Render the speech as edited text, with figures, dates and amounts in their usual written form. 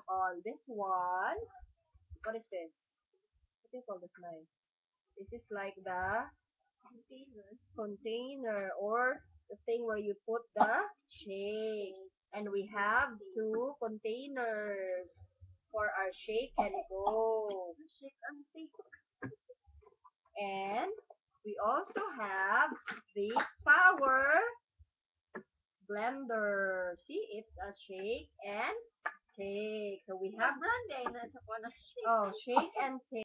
On this one, what is this? What do you call this knife? This is like the container or the thing where you put the shake. And we have two containers for our shake and go. Shake and take. And we also have the power blender. See, it's a shake and take. So we have shake and take.